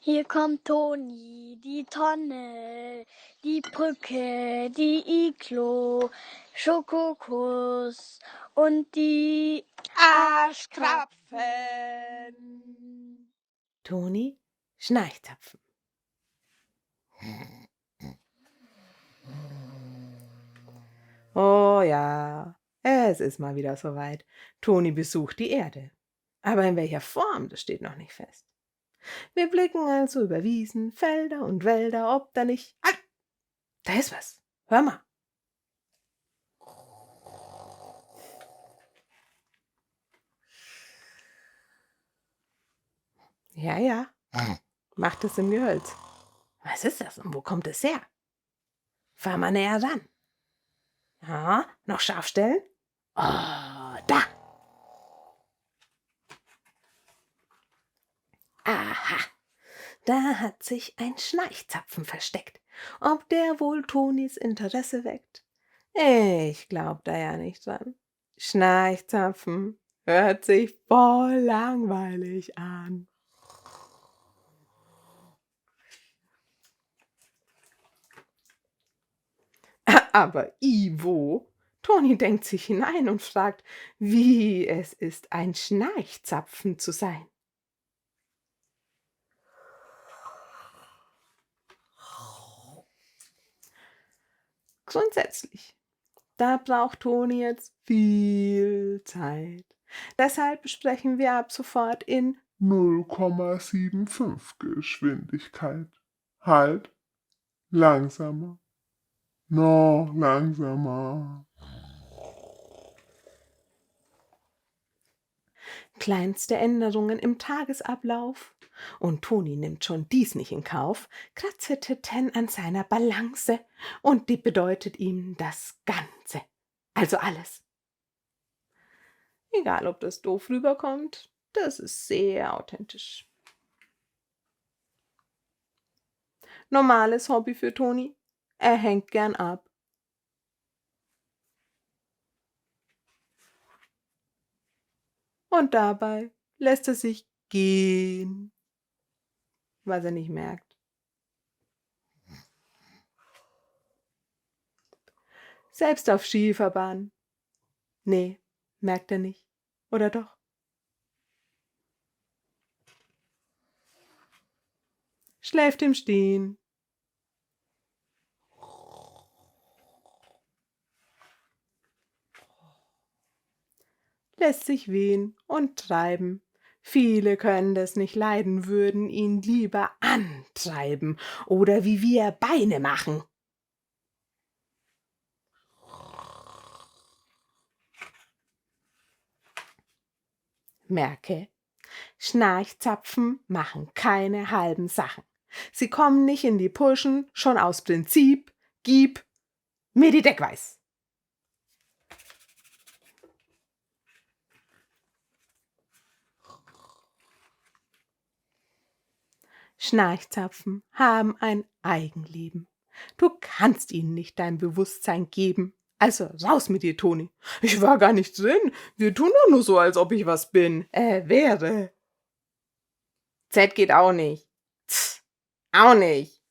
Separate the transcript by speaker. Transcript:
Speaker 1: Hier kommt Toni, die Tonne, die Brücke, die Iglo, Schokokuss und die
Speaker 2: Arschkrapfen.
Speaker 3: Toni, Schnarchzapfen. Oh ja, es ist mal wieder soweit. Toni besucht die Erde. Aber in welcher Form, das steht noch nicht fest. Wir blicken also über Wiesen, Felder und Wälder, ob da nicht... Halt! Da ist was. Hör mal. Ja, ja, macht es im Gehölz. Was ist das und wo kommt es her? Fahr mal näher ran. Ja, noch scharf stellen. Oh, da. Aha, da hat sich ein Schnarchzapfen versteckt. Ob der wohl Tonis Interesse weckt? Ich glaub da ja nicht dran. Schnarchzapfen hört sich voll langweilig an. Aber Ivo, Toni denkt sich hinein und fragt, wie es ist, ein Schnarchzapfen zu sein. Grundsätzlich. Da braucht Toni jetzt viel Zeit. Deshalb besprechen wir ab sofort in
Speaker 4: 0,75 Geschwindigkeit. Halt. Langsamer. Noch langsamer.
Speaker 3: kleinste Änderungen im Tagesablauf. Und Toni nimmt schon dies nicht in Kauf, kratzete Ten an seiner Balance und die bedeutet ihm das Ganze, also alles. Egal, ob das doof rüberkommt, das ist sehr authentisch. Normales Hobby für Toni, er hängt gern ab. Und dabei lässt er sich gehen, was er nicht merkt. Selbst auf Schieferbahn. Nee, merkt er nicht. Oder doch? Schläft im Stehen. Lässt sich wehen und treiben. Viele können das nicht leiden, würden ihn lieber antreiben oder wie wir Beine machen. Merke, Schnarchzapfen machen keine halben Sachen. Sie kommen nicht in die Puschen, schon aus Prinzip, gib mir die Deckweiß. Schnarchzapfen haben ein Eigenleben. Du kannst ihnen nicht dein Bewusstsein geben. Also raus mit dir, Toni. Ich war gar nicht drin. Wir tun doch nur so, als ob ich was bin. Wäre. Z geht auch nicht. Auch nicht.